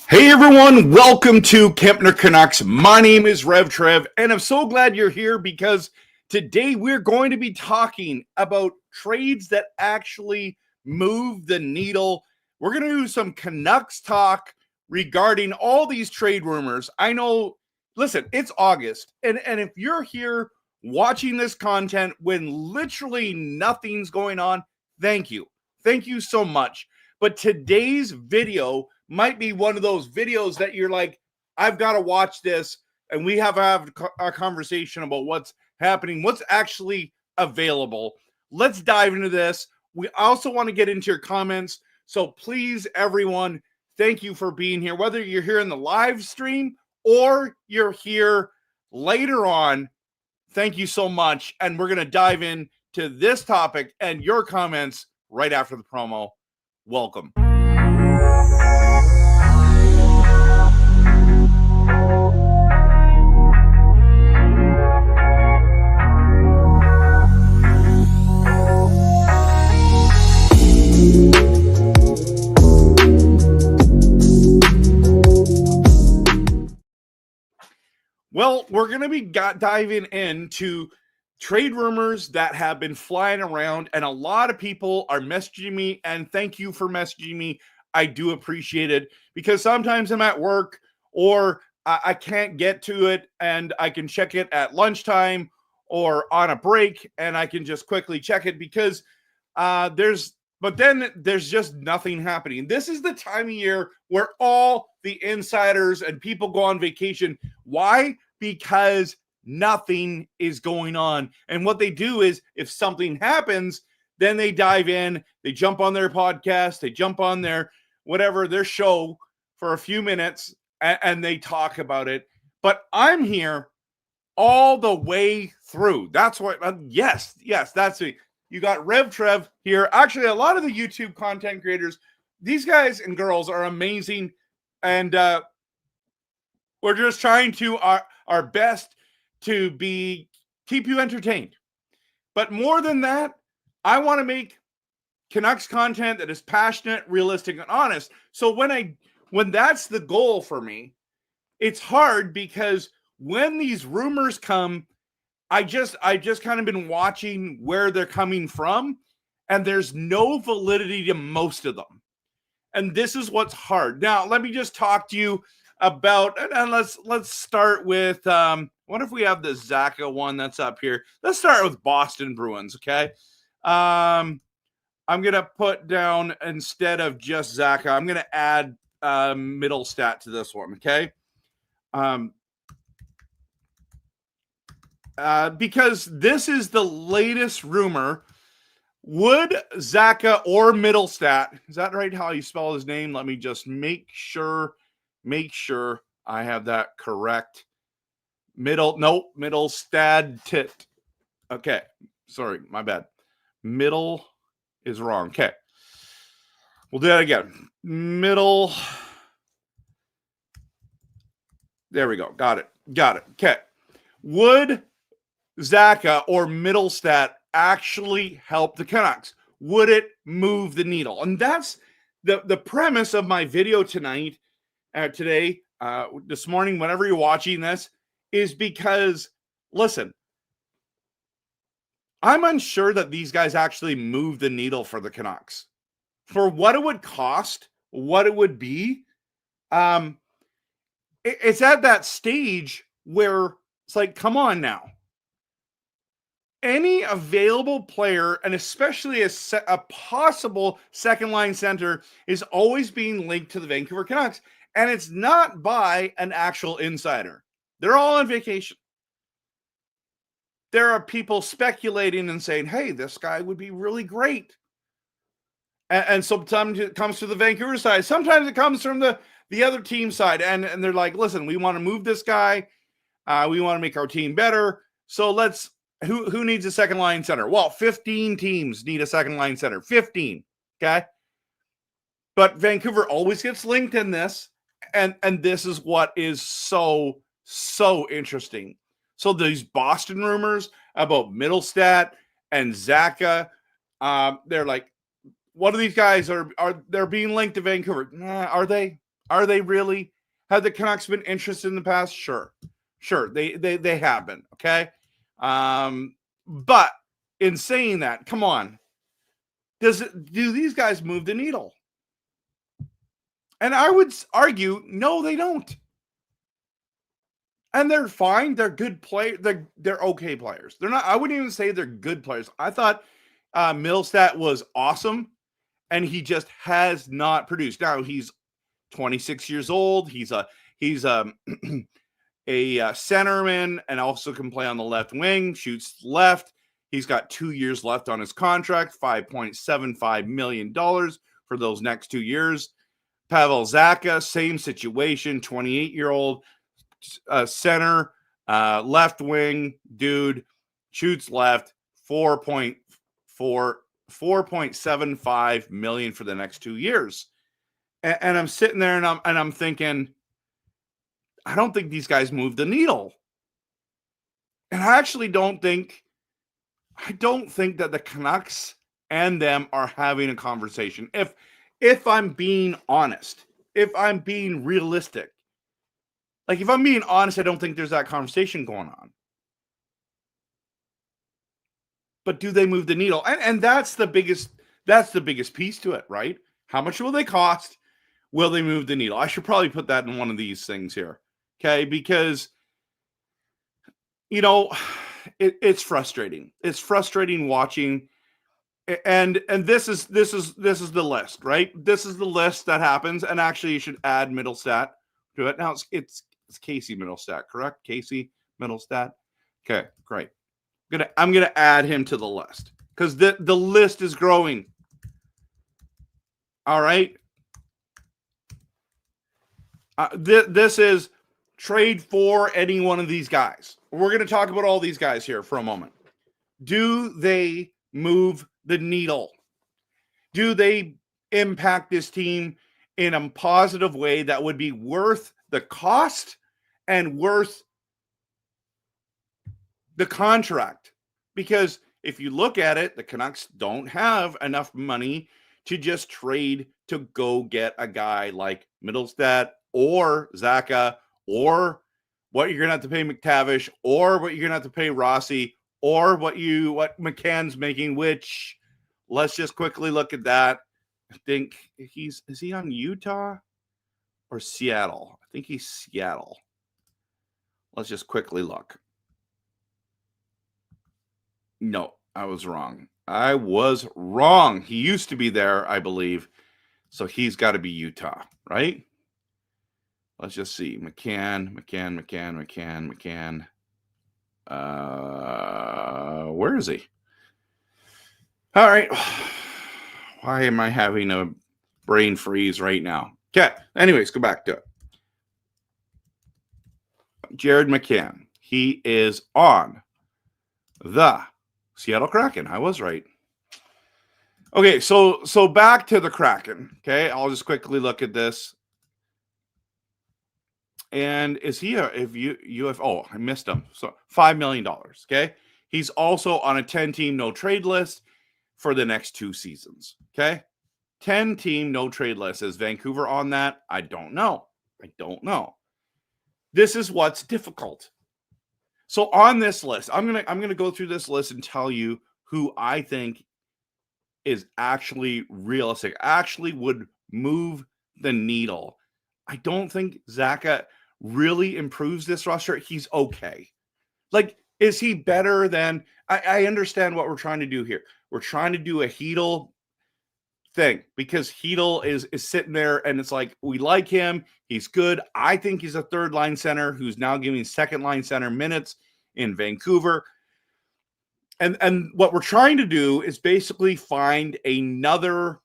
Hey everyone, welcome to Kempner Canucks. My name is RevTrev, and I'm so glad you're here because today we're going to be talking about trades that actually move the needle. We're going to do some Canucks talk regarding all these trade rumors. I know, listen, it's August, and if you're here watching this content when literally nothing's going on, thank you. Thank you so much. But today's video might be one of those videos that you're like, I've got to watch this, and we have a conversation about what's happening, what's actually available. Let's dive into this. We also want to get into your comments. So please, everyone, thank you for being here. Whether you're here in the live stream or you're here later on, thank you so much. And we're going to dive into this topic and your comments right after the promo. Welcome. Well, we're going to be diving into trade rumors that have been flying around, and a lot of people are messaging me, and thank you for messaging me. I do appreciate it because sometimes I'm at work or I can't get to it, and I can check it at lunchtime or on a break, and I can just quickly check it because there's just nothing happening. This is the time of year where all the insiders and people go on vacation. Why? Because nothing is going on. And what they do is if something happens, then they dive in, they jump on their podcast, they jump on their show for a few minutes and they talk about it. But I'm here all the way through. That's what, yes, that's it. You got RevTrev here. Actually, a lot of the YouTube content creators, these guys and girls are amazing. And we're just trying to our best to keep you entertained. But more than that, I want to make Canucks content that is passionate, realistic, and honest. So when that's the goal for me, it's hard because when these rumors come, I just kind of been watching where they're coming from, and there's no validity to most of them. And this is what's hard. Now, let me just talk to you about, and let's start with what if we have the Zacha one that's up here? Let's start with Boston Bruins, okay? I'm gonna put down, instead of just Zacha, I'm gonna add Mittelstadt to this one, okay? Because this is the latest rumor. Would Zacha or Mittelstadt, is that right how you spell his name? Let me just make sure I have that correct. Mittelstadt. Okay, sorry, my bad. Middle is wrong. Okay, we'll do that again. Middle. There we go. Got it. Okay. Would Zacha or Mittelstadt actually help the Canucks? Would it move the needle? And that's the premise of my video tonight, today, this morning, whenever you're watching this, is because, listen, I'm unsure that these guys actually move the needle for the Canucks. For what it would cost, what it would be, it's at that stage where it's like, come on now. Any available player, and especially a possible second-line center, is always being linked to the Vancouver Canucks. And it's not by an actual insider. They're all on vacation. There are people speculating and saying, hey, this guy would be really great. And sometimes it comes to the Vancouver side. Sometimes it comes from the other team side. And they're like, listen, we want to move this guy. We want to make our team better. So let's, who needs a second line center? Well, 15 teams need a second line center. 15. Okay. But Vancouver always gets linked in this. And this is what is so interesting. So these Boston rumors about Mittelstadt and Zacha, they're like, what are these guys they're being linked to Vancouver? Are they? Are they really? Have the Canucks been interested in the past? Sure. They have been. Okay. But in saying that, come on, do these guys move the needle? And I would argue, no, they don't. And they're fine. They're good players. They're okay players. They're not. I wouldn't even say they're good players. I thought Middlestat was awesome, and he just has not produced. Now he's 26 years old. He's a centerman and also can play on the left wing. Shoots left. He's got 2 years left on his contract. $5.75 million for those next 2 years. Pavel Zacha, same situation. 28-year-old. Center, left wing dude, shoots left, 4.75 million for the next 2 years. And I'm sitting there and I'm thinking, I don't think these guys move the needle. And I actually don't think that the Canucks and them are having a conversation. If I'm being honest, if I'm being realistic. Like, if I'm being honest, I don't think there's that conversation going on. But do they move the needle? And that's the biggest piece to it, right? How much will they cost? Will they move the needle? I should probably put that in one of these things here. Okay, because it's frustrating. It's frustrating watching. And this is the list, right? This is the list that happens. And actually, you should add Middlestat to it. Now it's Casey Middlestat, correct? Casey Middlestat. Okay, great. I'm gonna add him to the list because the list is growing. All right. This is trade for any one of these guys. We're gonna talk about all these guys here for a moment. Do they move the needle? Do they impact this team in a positive way that would be worth the cost and worth the contract? Because if you look at it, the Canucks don't have enough money to just trade to go get a guy like Middlestat or Zacha, or what you're going to have to pay McTavish, or what you're going to have to pay Rossi, or what McCann's making, which let's just quickly look at that. I think is he on Utah or Seattle? I think he's Seattle. Let's just quickly look. No, I was wrong. He used to be there, I believe. So he's got to be Utah, right? Let's just see. McCann. Where is he? All right. Why am I having a brain freeze right now? Okay. Anyways, go back to it. Jared McCann. He is on the Seattle Kraken. I was right. Okay, so back to the Kraken. Okay, I'll just quickly look at this. And is he oh, I missed him. So $5 million. Okay. He's also on a 10-team no trade list for the next 2 seasons. Okay. 10-team no trade list. Is Vancouver on that? I don't know. This is what's difficult. So on this list, I'm gonna go through this list and tell you who I think is actually realistic, actually would move the needle. I don't think Zacha really improves this roster. He's okay. Like, is he better than? I understand what we're trying to do here. We're trying to do a Hedl thing because Hedl is sitting there and it's like, we like him. He's good. I think he's a third line center who's now giving second line center minutes in Vancouver. And what we're trying to do is basically find another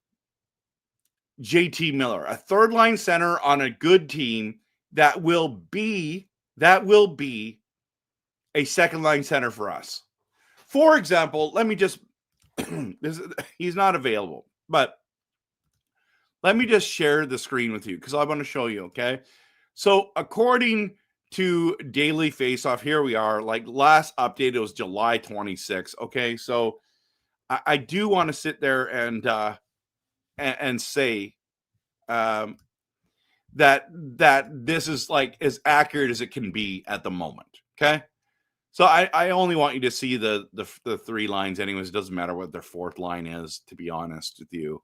JT Miller, a third line center on a good team that will be a second line center for us. For example, let me just he's not available, but let me just share the screen with you because I want to show you, okay? So according to Daily Faceoff, here we are. Like, last update, it was July 26th. Okay, so I do want to sit there and say that this is like as accurate as it can be at the moment. Okay. So I only want you to see the three lines anyways. It doesn't matter what their fourth line is, to be honest with you.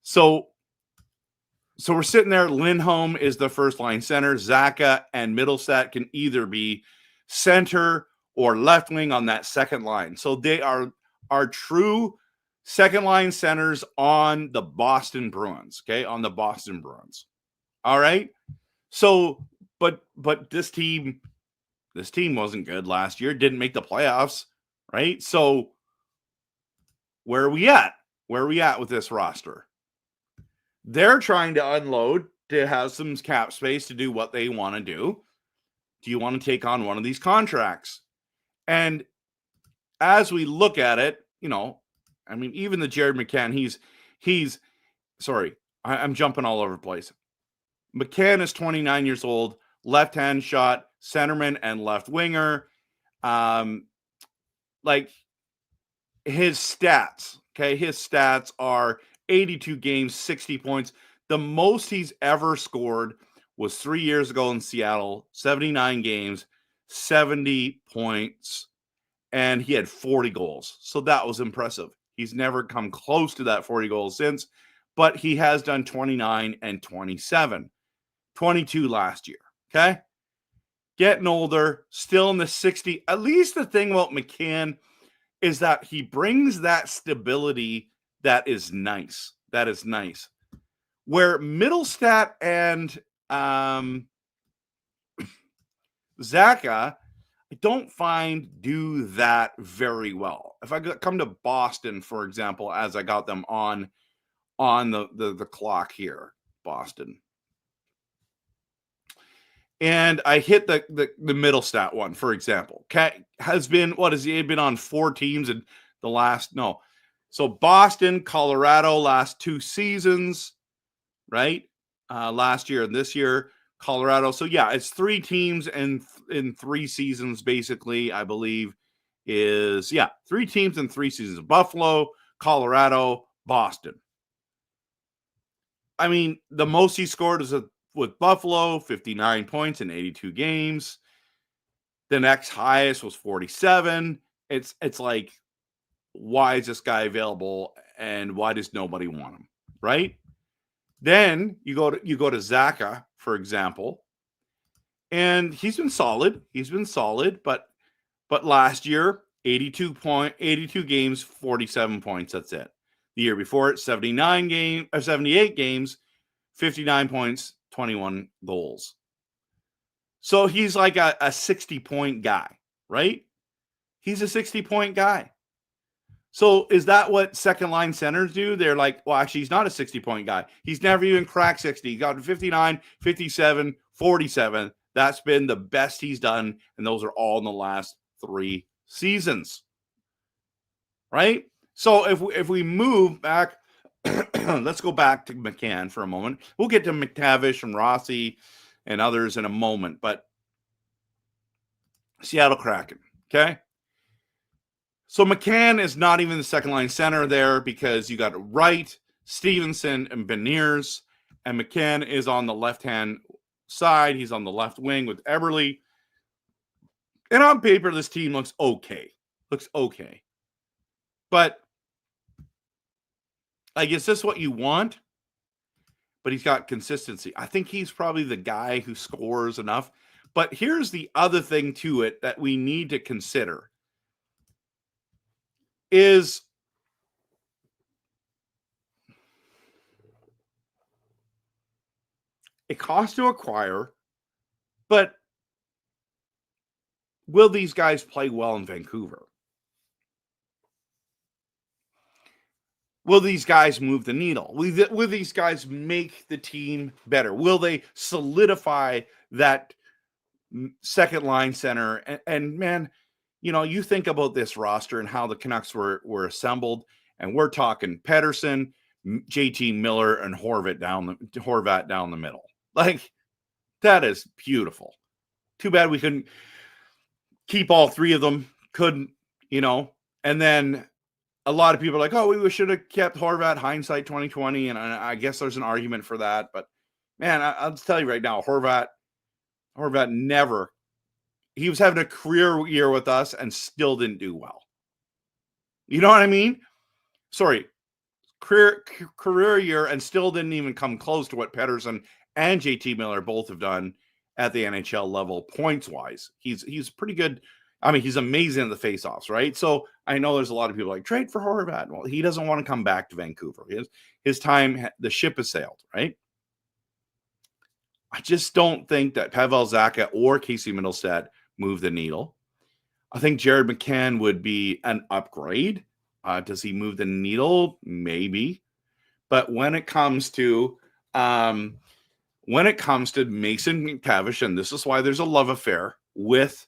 So we're sitting there. Lindholm is the first line center. Zacha and Middlestat can either be center or left wing on that second line. So they are true second line centers on the Boston Bruins. Okay, on the Boston Bruins. All right. So, but this team wasn't good last year. Didn't make the playoffs, right? So, where are we at? Where are we at with this roster? They're trying to unload to have some cap space to do what they want to do. Do you want to take on one of these contracts? And as we look at it, I mean, even the Jared McCann, he's sorry, I'm jumping all over the place. McCann is 29 years old, left-hand shot, centerman and left winger. Like his stats, okay? His stats are 82 games, 60 points. The most he's ever scored was 3 years ago in Seattle, 79 games, 70 points, and he had 40 goals. So that was impressive. He's never come close to that 40 goals since, but he has done 29 and 27. 22 last year, okay? Getting older, still in the 60. At least the thing about McCann is that he brings that stability that is nice. That is nice. Where Middlestat and Zacha, I don't find do that very well. If I come to Boston, for example, as I got them on the clock here, Boston. And I hit the Middlestat one, for example. Has been, what has he been on 4 teams in the last, no. So Boston, Colorado, last 2 seasons, right? Last year and this year, Colorado. So yeah, it's 3 teams and in 3 seasons, basically, I believe is, 3 teams in 3 seasons. Buffalo, Colorado, Boston. I mean, the most he scored is with Buffalo, 59 points in 82 games. The next highest was 47. It's like, why is this guy available and why does nobody want him, right? Then you go to Zacha, for example, and he's been solid. But last year, 82 games, 47 points. That's it. The year before it, 78 games, 59 points, 21 goals. So he's like a 60-point guy, right? He's a 60-point guy. So is that what second-line centers do? They're like, well, actually, he's not a 60-point guy. He's never even cracked 60. He got 59, 57, 47. That's been the best he's done, and those are all in the last 3 seasons, right? So if we move back, let's go back to McCann for a moment. We'll get to McTavish and Rossi and others in a moment, but Seattle Kraken, okay? So McCann is not even the second-line center there because you got Wright, Stevenson, and Beniers, and McCann is on the left-hand side. He's on the left wing with Eberle. And on paper, this team looks okay. But like, is this what you want? But he's got consistency. I think he's probably the guy who scores enough. But here's the other thing to it that we need to consider is it costs to acquire, but will these guys play well in Vancouver? Will these guys move the needle? Will these guys make the team better? Will they solidify that second line center? And man, you think about this roster and how the Canucks were assembled, and we're talking Pettersson, JT Miller, and Horvat down the middle. Like, that is beautiful. Too bad we couldn't keep all 3 of them. Couldn't, and then a lot of people are like, oh, we should have kept Horvat, hindsight 2020. And I guess there's an argument for that, but Man, I'll just tell you right now, Horvat never. He was having a career year with us and still didn't do well. You know what I mean? Sorry, career year and still didn't even come close to what Pettersson and JT Miller both have done at the NHL level points wise. He's pretty good. I mean, he's amazing at the faceoffs, right? So I know there's a lot of people like trade for Horvat. Well, he doesn't want to come back to Vancouver. His time, the ship has sailed, right? I just don't think that Pavel Zacha or Casey Middlestat move the needle. I think Jared McCann would be an upgrade. Does he move the needle? Maybe. But when it comes to Mason McTavish, and this is why there's a love affair with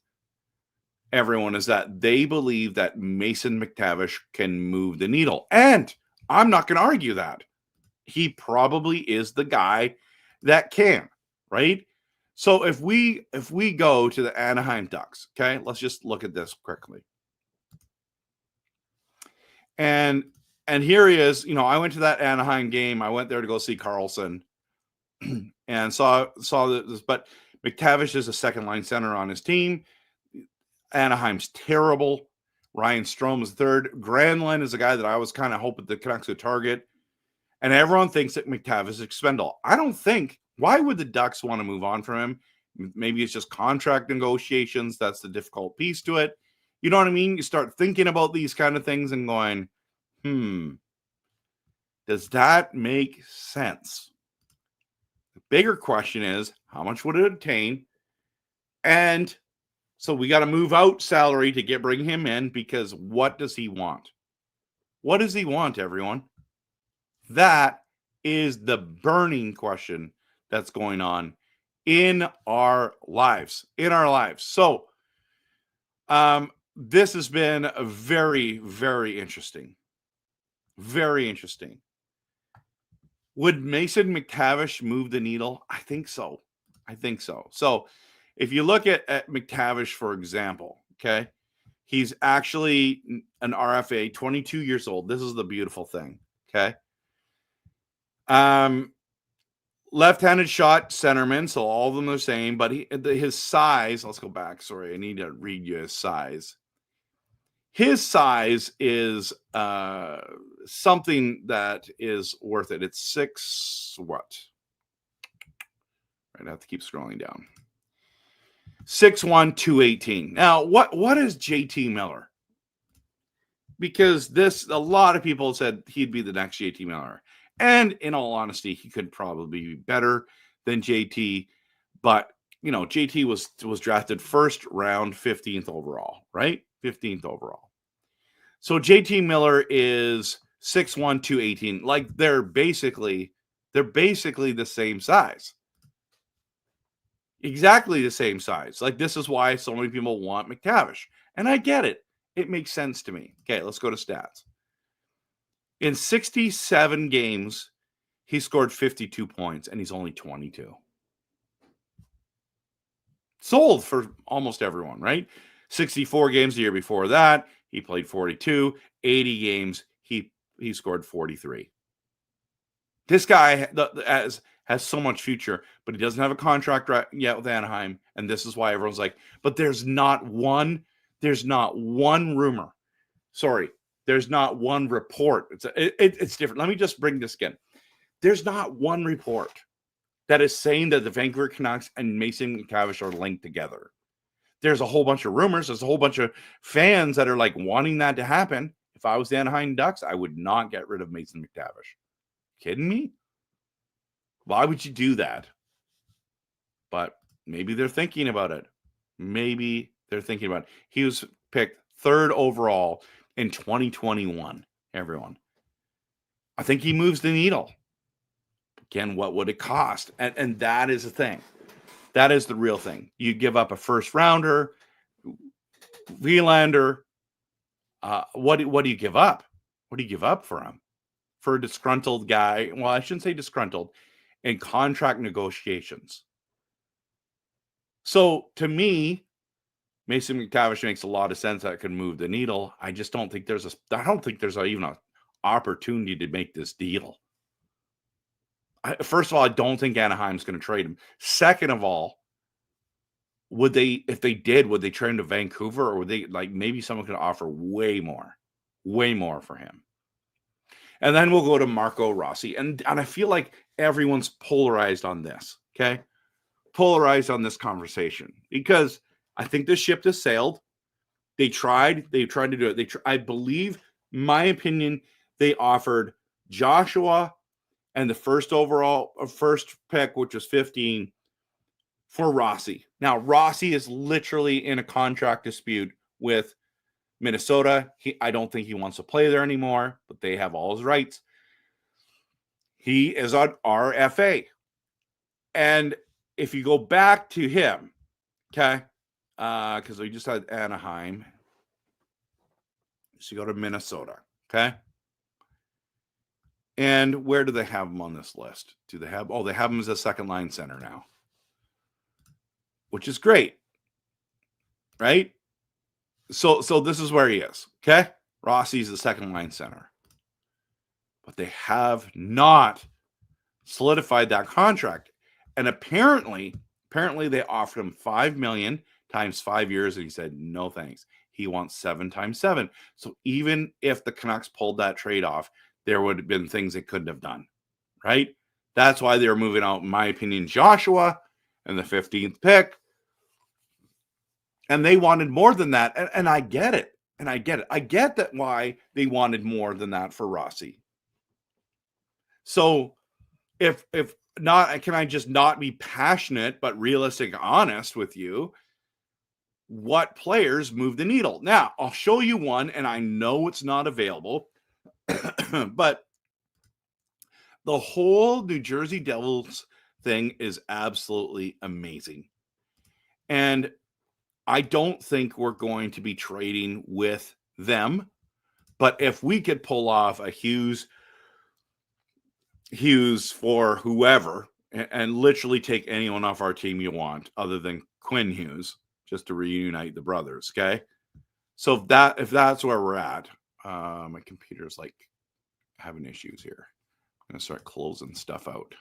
everyone, is that they believe that Mason McTavish can move the needle. And I'm not going to argue that. He probably is the guy that can, right? So if we go to the Anaheim Ducks, okay, let's just look at this quickly. And here he is. You know, I went to that Anaheim game. I went there to go see Carlson and saw this. But McTavish is a second line center on his team. Anaheim's terrible. Ryan Strome is third. Granlund is a guy that I was kind of hoping the Canucks would target. And everyone thinks that McTavish is expendable. I don't think. Why would the Ducks want to move on from him? Maybe it's just contract negotiations. That's the difficult piece to it. You know what I mean? You start thinking about these kind of things and going, does that make sense? The bigger question is, how much would it obtain? And so we got to move out salary to bring him in, because what does he want? What does he want, everyone? That is the burning question that's going on in our lives. So this has been a very, very interesting. Very interesting. Would Mason McTavish move the needle? I think so. So if you look at McTavish, for example, okay, he's actually an RFA, 22 years old. This is the beautiful thing, okay? Left-handed shot centerman, so all of them are the same, but his size, let's go back. Sorry, I need to read you his size. His size is something that is worth it. It's 6 what? Right, I have to keep scrolling down. 6'1", 218. Now, what is JT Miller? Because a lot of people said he'd be the next JT Miller. And in all honesty, he could probably be better than JT. But, you know, JT was drafted first round, 15th overall, right? 15th overall. So JT Miller is 6'1", 218. Like, they're basically the same size. Exactly the same size. Like, this is why so many people want McTavish. And I get it. It makes sense to me. Okay, let's go to stats. In 67 games, he scored 52 points, and he's only 22. Sold for almost everyone, right? 64 games the year before that, he played 42. 80 games, he scored 43. This guy has so much future, but he doesn't have a contract yet with Anaheim, and this is why everyone's like, but there's not one rumor. Sorry. There's not one report. It's different. Let me just bring this again. There's not one report that is saying that the Vancouver Canucks and Mason McTavish are linked together. There's a whole bunch of rumors. There's a whole bunch of fans that are like wanting that to happen. If I was the Anaheim Ducks, I would not get rid of Mason McTavish. Kidding me? Why would you do that? But maybe they're thinking about it. He was picked 3rd overall in 2021, everyone. I think he moves the needle. Again, what would it cost? And that is the thing. That is the real thing. You give up a first rounder, Wielander. What do you give up? What do you give up for him? For a disgruntled guy? Well, I shouldn't say disgruntled. In contract negotiations. So to me, Mason McTavish makes a lot of sense that could move the needle. I just don't think there's even an opportunity to make this deal. First of all, I don't think Anaheim's going to trade him. Second of all, would they, if they did, would they trade him to Vancouver, or would they, like, maybe someone could offer way more for him? And then we'll go to Marco Rossi. And I feel like everyone's polarized on this, okay? Polarized on this conversation because I think the ship has sailed. They tried to do it. I believe, my opinion, they offered Joshua and the first pick, which was 15, for Rossi. Now, Rossi is literally in a contract dispute with Minnesota. I don't think he wants to play there anymore, but they have all his rights. He is on RFA. And if you go back to him, okay, because we just had Anaheim. So you go to Minnesota, okay? And where do they have him on this list? They have him as a second line center now, which is great, right? So this is where he is, okay? Rossi's the second line center. But they have not solidified that contract. And apparently they offered him $5 million times 5 years, and he said, no thanks. He wants 7 times 7. So even if the Canucks pulled that trade off, there would have been things they couldn't have done, right? That's why they were moving out, in my opinion, Joshua and the 15th pick. And they wanted more than that. And I get it. I get that why they wanted more than that for Rossi. So if not, can I just not be passionate but realistic, honest with you? What players move the needle? Now, I'll show you one, and I know it's not available, but the whole New Jersey Devils thing is absolutely amazing. And I don't think we're going to be trading with them, but if we could pull off a Hughes for whoever and literally take anyone off our team you want other than Quinn Hughes, just to reunite the brothers, okay? So if that's where we're at, my computer's like having issues here. I'm gonna start closing stuff out.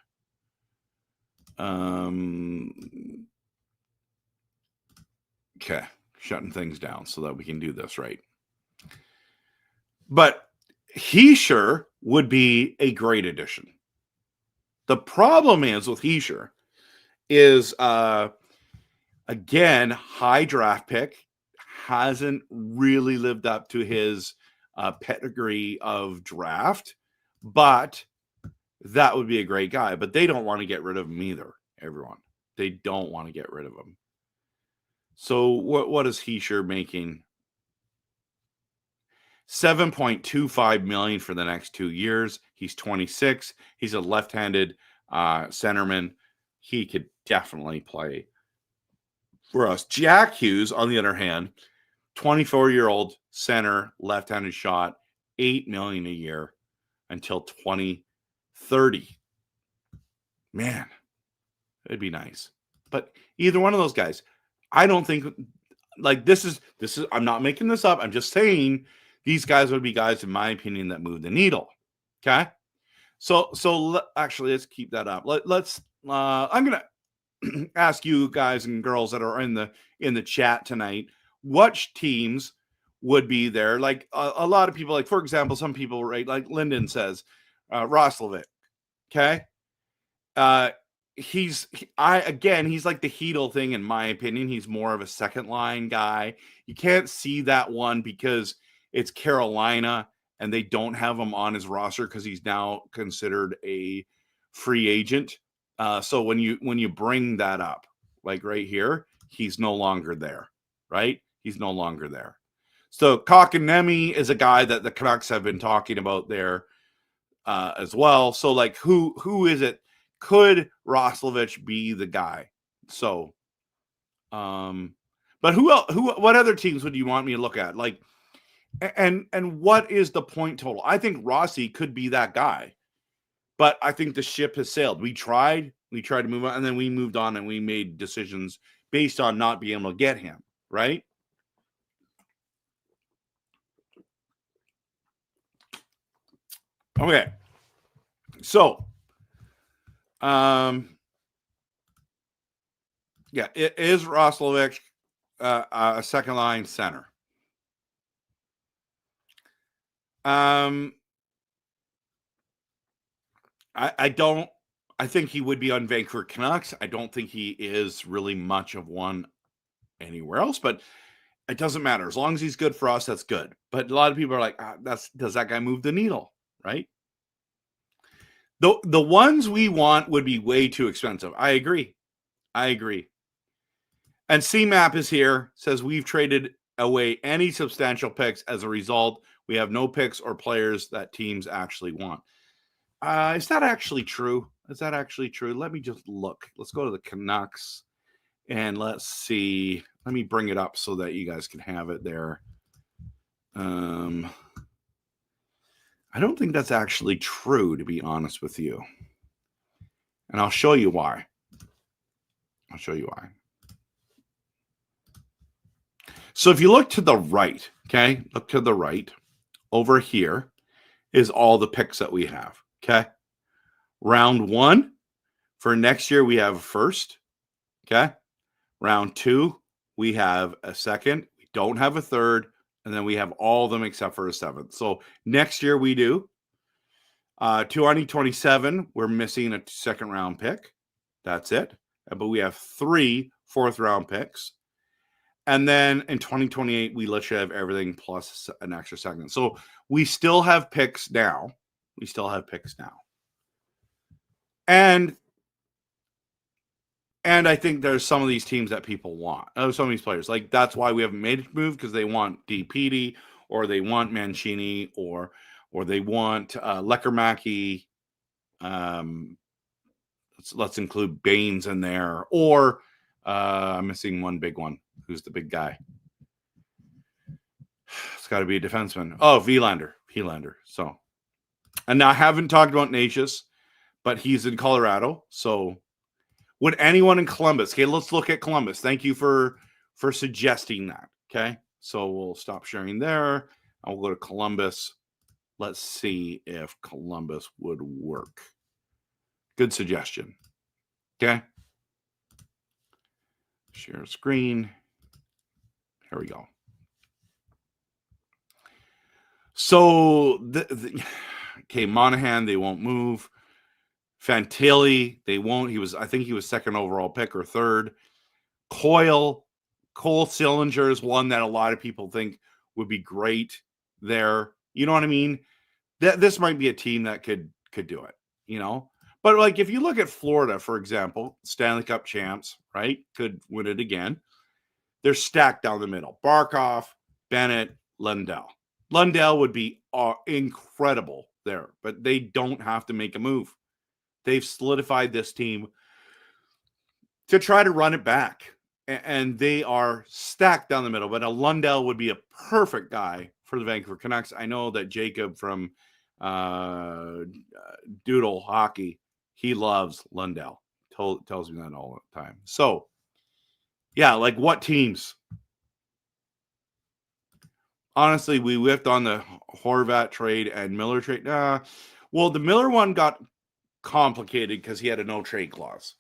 Okay, shutting things down so that we can do this right. But Heischer would be a great addition. The problem is with Heischer is again, high draft pick, hasn't really lived up to his pedigree of draft, but that would be a great guy. But they don't want to get rid of him either, everyone. They don't want to get rid of him. So what is Heischer making? $7.25 million for the next 2 years. He's 26. He's a left-handed centerman. He could definitely play for us. Jack Hughes, on the other hand, 24-year-old center, left-handed shot, $8 million a year until 2030. Man, it'd be nice. But either one of those guys, I don't think, like, this is I'm not making this up. I'm just saying these guys would be guys, in my opinion, that move the needle. Okay? So actually, let's keep that up. Let's I'm going to ask you guys and girls that are in the chat tonight, which teams would be there? Like a lot of people, like, for example, some people, right, like Lyndon says, Roslovic. Okay? He's like the Hedel thing, in my opinion. He's more of a second line guy. You can't see that one because it's Carolina and they don't have him on his roster because he's now considered a free agent. So when you bring that up, like right here, he's no longer there, right? He's no longer there. So Kotkaniemi is a guy that the Canucks have been talking about there as well. So like who is it? Could Roslovic be the guy? So, but what other teams would you want me to look at? Like, and what is the point total? I think Rossi could be that guy, but I think the ship has sailed. We tried to move on, and then we moved on, and we made decisions based on not being able to get him, right? Okay. So, Yeah, it is Roslovic, a second line center. I think he would be on Vancouver Canucks. I don't think he is really much of one anywhere else, but it doesn't matter. As long as he's good for us, that's good. But a lot of people are like, does that guy move the needle, right? The ones we want would be way too expensive. I agree. And CMAP is here, says we've traded away any substantial picks. As a result, we have no picks or players that teams actually want. Is that actually true? Let me just look. Let's go to the Canucks and let's see. Let me bring it up so that you guys can have it there. I don't think that's actually true, to be honest with you. And I'll show you why. So if you look to the right, okay, look to the right, over here is all the picks that we have, okay? Round 1, for next year, we have a first, okay? Round 2, we have a second. We don't have a third, and then we have all of them except for a seventh. So next year we do. 2027, we're missing a second-round pick. That's it. But we have 3 fourth-round picks. And then in 2028, we literally have everything plus an extra second. So we still have picks now. And I think there's some of these teams that people want. Some of these players. Like, that's why we haven't made a move, because they want DPD, or they want Mancini, or they want Lekkerimäki. Let's include Baines in there. Or I'm missing one big one. Who's the big guy? It's got to be a defenseman. Oh, Vilander. So, and I haven't talked about Natchez, but he's in Colorado. So, would anyone in Columbus? Okay, let's look at Columbus. Thank you for suggesting that. Okay, so we'll stop sharing there. I'll go to Columbus. Let's see if Columbus would work. Good suggestion. Okay. Share screen. Here we go. So, okay, Monahan, they won't move. Fantilli, they won't. I think he was second overall pick or third. Cole Sillinger is one that a lot of people think would be great there. You know what I mean? This might be a team that could do it, you know? But like, if you look at Florida, for example, Stanley Cup champs, right? Could win it again. They're stacked down the middle. Barkov, Bennett, Lundell. Lundell would be incredible there, but they don't have to make a move. They've solidified this team to try to run it back, and they are stacked down the middle. But a Lundell would be a perfect guy for the Vancouver Canucks. I know that Jacob from Doodle Hockey, he loves Lundell. Tells me that all the time. So, yeah, like, what teams? Honestly, we whiffed on the Horvat trade and Miller trade. Well, the Miller one got complicated because he had a no trade clause.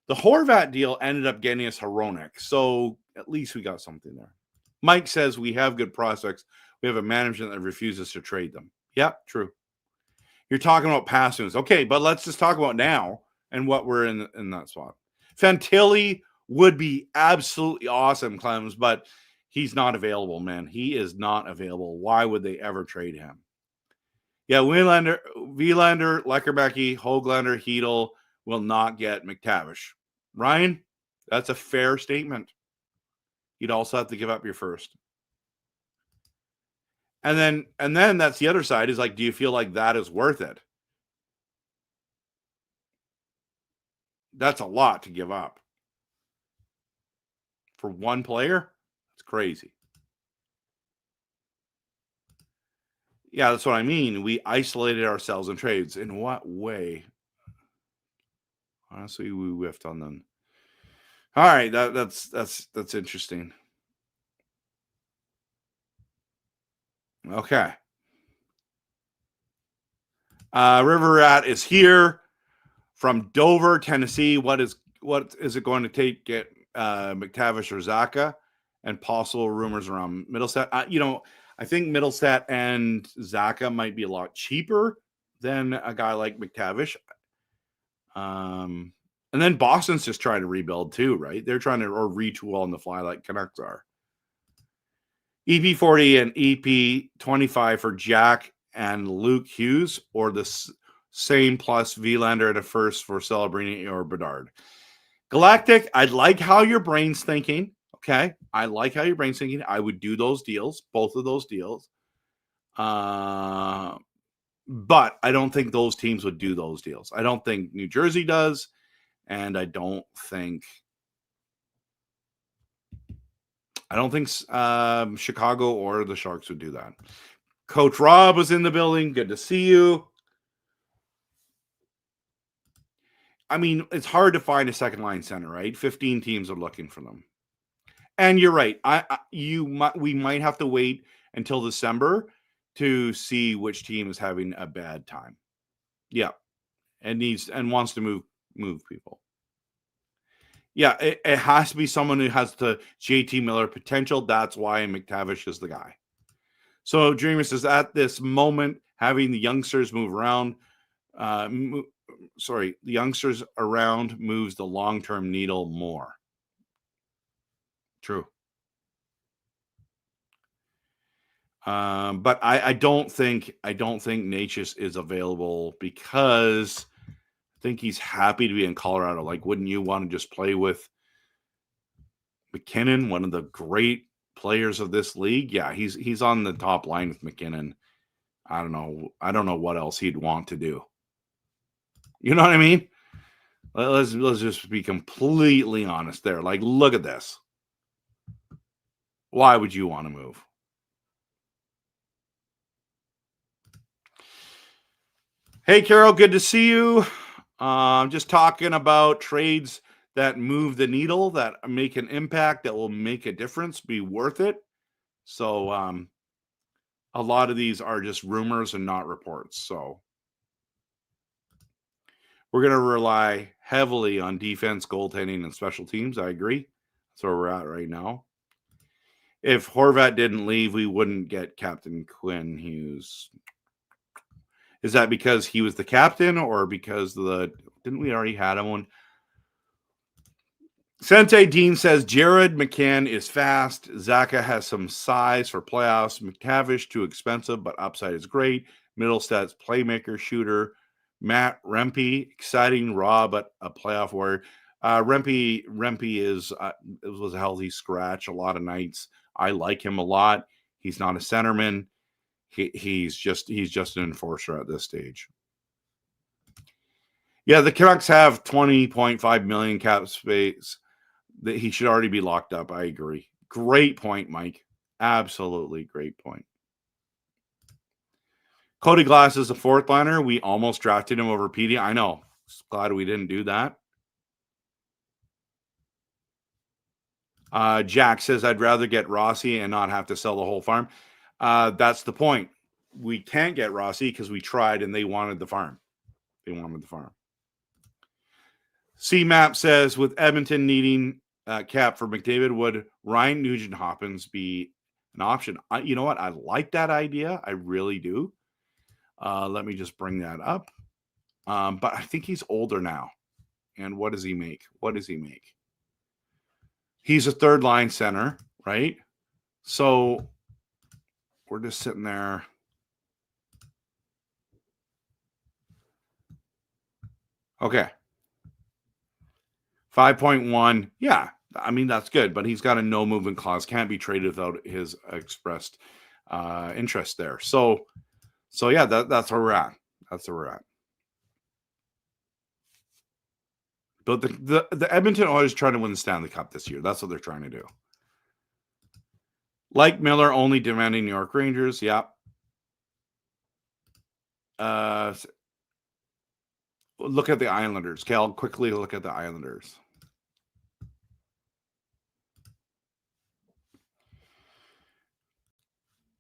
The Horvat deal ended up getting us Hronek, so at least we got something there. Mike says we have good prospects. We have a management that refuses to trade them. Yeah, true. You're talking about past news. Okay, but let's just talk about now and what we're in that spot. Fantilli would be absolutely awesome, Clemens, but he's not available, man. He is not available. Why would they ever trade him? Yeah, Vilander, Lekkerimäki, Höglander, Hedel will not get McTavish. Ryan, that's a fair statement. You'd also have to give up your first. And then that's the other side, is like, do you feel like that is worth it? That's a lot to give up. For one player? It's crazy. Yeah, that's what I mean. We isolated ourselves in trades. In what way? Honestly, we whiffed on them. All right, that's interesting. Okay. River Rat is here. From Dover, Tennessee, what is it going to take to get McTavish or Zacha? And possible rumors around Middlestat. I think Middlestat and Zacha might be a lot cheaper than a guy like McTavish. And then Boston's just trying to rebuild too, right? They're trying to retool on the fly like Canucks are. EP40 and EP25 for Jack and Luke Hughes, or the same plus Vilander at a first for Celebrini or Bedard. Galactic, I like how your brain's thinking. Okay. I like how your brain's thinking. I would do those deals, both of those deals. But I don't think those teams would do those deals. I don't think New Jersey does. And I don't think Chicago or the Sharks would do that. Coach Rob was in the building. Good to see you. I mean, it's hard to find a second line center, right? 15 teams are looking for them. And you're right. We might have to wait until December to see which team is having a bad time. Yeah. And wants to move people. Yeah, it has to be someone who has the JT Miller potential. That's why McTavish is the guy. So Dreamer says, at this moment, having the youngsters move around, the youngsters around moves the long-term needle more. True. But I don't think Natchez is available because I think he's happy to be in Colorado. Like, wouldn't you want to just play with McKinnon, one of the great players of this league? Yeah, he's on the top line with McKinnon. I don't know what else he'd want to do. You know what I mean? Let's just be completely honest there. Like, look at this. Why would you want to move? Hey, Carol, good to see you. I'm just talking about trades that move the needle, that make an impact, that will make a difference, be worth it. So a lot of these are just rumors and not reports. So we're going to rely heavily on defense, goaltending, and special teams. I agree. That's where we're at right now. If Horvat didn't leave, we wouldn't get Captain Quinn Hughes. Is that because he was the captain, or because didn't we already had him one? Sensei Dean says Jared McCann is fast. Zacha has some size for playoffs. McTavish too expensive, but upside is great. Middlestats playmaker, shooter. Matt Rempe, exciting, raw, but a playoff warrior. Rempe was a healthy scratch a lot of nights. I like him a lot. He's not a centerman. He's just an enforcer at this stage. Yeah, the Canucks have $20.5 million cap space. That he should already be locked up. I agree. Great point, Mike. Absolutely great point. Cody Glass is a fourth liner. We almost drafted him over PD. I know. Glad we didn't do that. Jack says, I'd rather get Rossi and not have to sell the whole farm. That's the point. We can't get Rossi because we tried and they wanted the farm. C-Map says, with Edmonton needing cap for McDavid, would Ryan Nugent-Hopkins be an option? You know what? I like that idea. I really do. Let me just bring that up. But I think he's older now. And what does he make? He's a third line center, right? So we're just sitting there. Okay. 5.1. Yeah. I mean, that's good, but he's got a no movement clause. Can't be traded without his expressed interest there. So yeah, that's where we're at. But the Edmonton Oilers trying to win the Stanley Cup this year. That's what they're trying to do. Like Miller, only demanding New York Rangers. Yeah. Look at the Islanders. Cal, quickly look at the Islanders.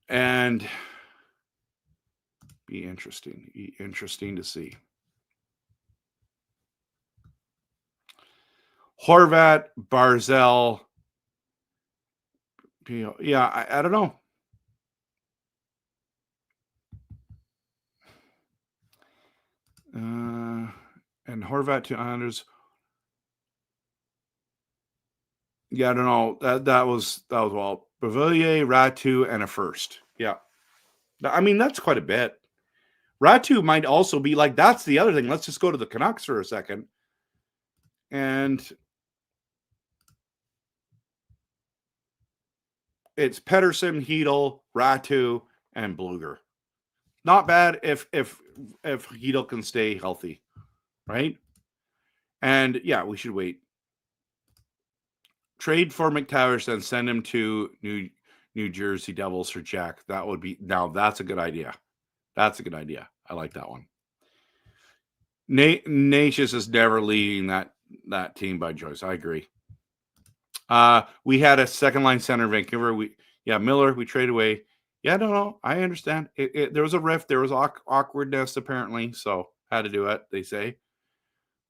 And be interesting to see. Horvat, Barzell. Yeah, I don't know. And Horvat to Islanders. Yeah, I don't know. That was well, Bavilier, Ratu, and a first. Yeah. I mean, that's quite a bit. Ratu might also be like, that's the other thing. Let's just go to the Canucks for a second. And it's Pettersson, Hedel, Ratu, and Bluger. Not bad if Hedel can stay healthy, right? And yeah, we should wait. Trade for McTavish, then send him to New Jersey Devils for Jack. That would be that's a good idea. That's a good idea. I like that one. Natchez is never leading that team by choice. I agree. We had a second line center in Vancouver. Miller, we traded away. Yeah, no, I understand. There was a rift. There was awkwardness apparently, so had to do it. They say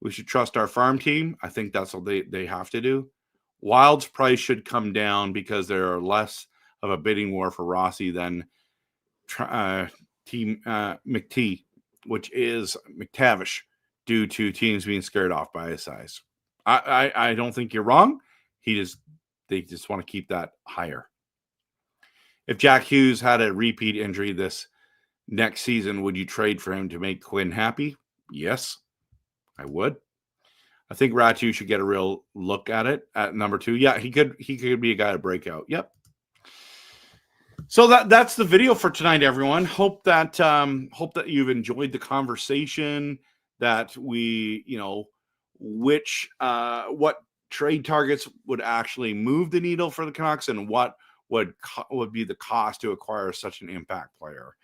we should trust our farm team. I think that's what they have to do. Wild's price should come down because there are less of a bidding war for Rossi than Team McT, which is McTavish, due to teams being scared off by his size. I don't think you're wrong. They just want to keep that higher. If Jack Hughes had a repeat injury this next season, would you trade for him to make Quinn happy? Yes, I would. I think Ratu should get a real look at it at number 2. Yeah, he could be a guy to break out. Yep. So that's the video for tonight, everyone. Hope that you've enjoyed the conversation. That we, what trade targets would actually move the needle for the Canucks, and what would be the cost to acquire such an impact player.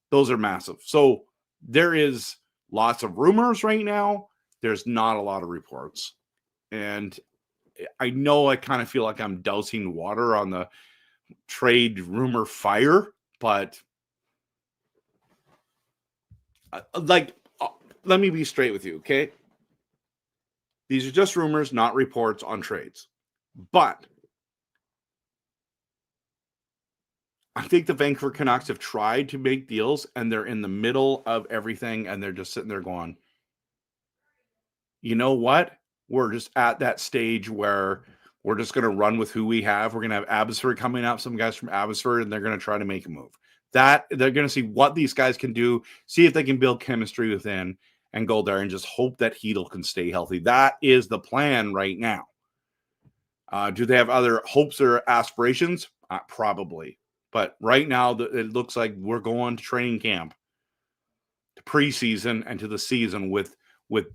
Those are massive. So there is lots of rumors right now. There's not a lot of reports. And I know I kind of feel like I'm dousing water on the trade rumor fire, but let me be straight with you, okay? These are just rumors, not reports on trades. But I think the Vancouver Canucks have tried to make deals, and they're in the middle of everything, and they're just sitting there going, you know what? We're just at that stage where we're just going to run with who we have. We're going to have Abbotsford coming up, some guys from Abbotsford, and they're going to try to make a move. That they're going to see what these guys can do, see if they can build chemistry within, and go there and just hope that Hedel can stay healthy. That is the plan right now. Do they have other hopes or aspirations? Probably. But right now, it looks like we're going to training camp, to preseason, and to the season with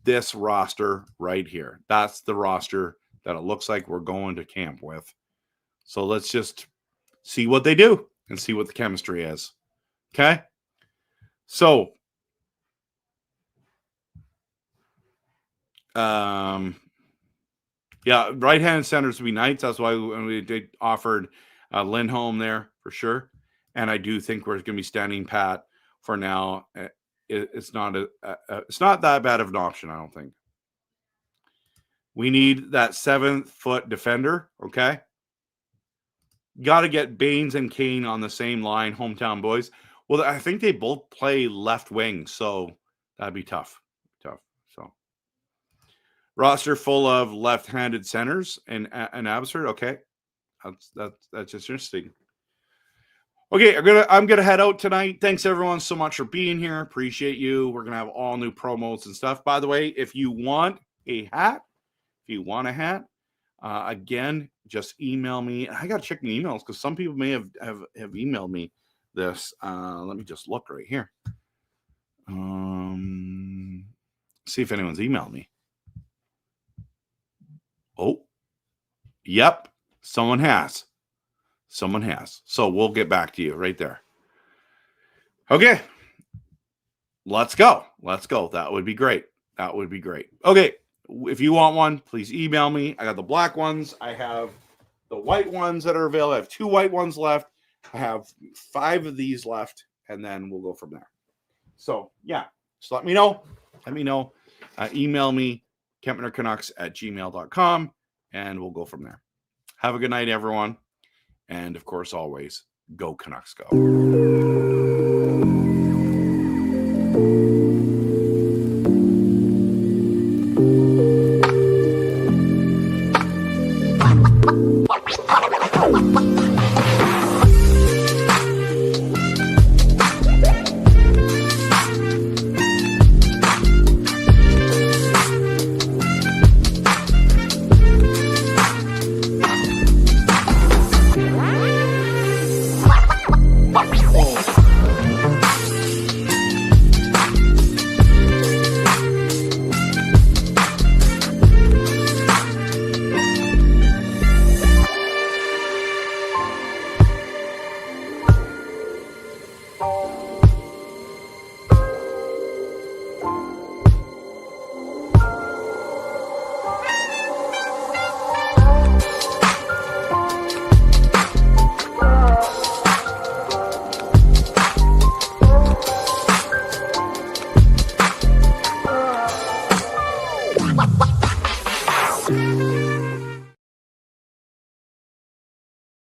this roster right here. That's the roster that it looks like we're going to camp with. So let's just see what they do and see what the chemistry is. Okay? So, right-handed centers would be nice. That's why we offered Lindholm there for sure. And I do think we're going to be standing pat for now. It's not that bad of an option, I don't think. We need that 7-foot defender, okay? Got to get Baines and Kane on the same line, hometown boys. Well, I think they both play left wing, so that'd be tough. So, roster full of left-handed centers and Abbotsford. Okay, that's just interesting. Okay, I'm gonna head out tonight. Thanks everyone so much for being here. Appreciate you. We're gonna have all new promos and stuff. By the way, if you want a hat, again, just email me. I gotta check my emails because some people may have emailed me this. Let me just look right here. See if anyone's emailed me. Oh, yep, someone has. So we'll get back to you right there. Okay, let's go. That would be great. Okay, if you want one, please email me. I got the black ones. I have the white ones that are available. I have 2 white ones left. I have 5 of these left, and then we'll go from there. So, yeah, just let me know. Email me, kempnercanucks@gmail.com, and we'll go from there. Have a good night, everyone. And of course, always, go Canucks, go.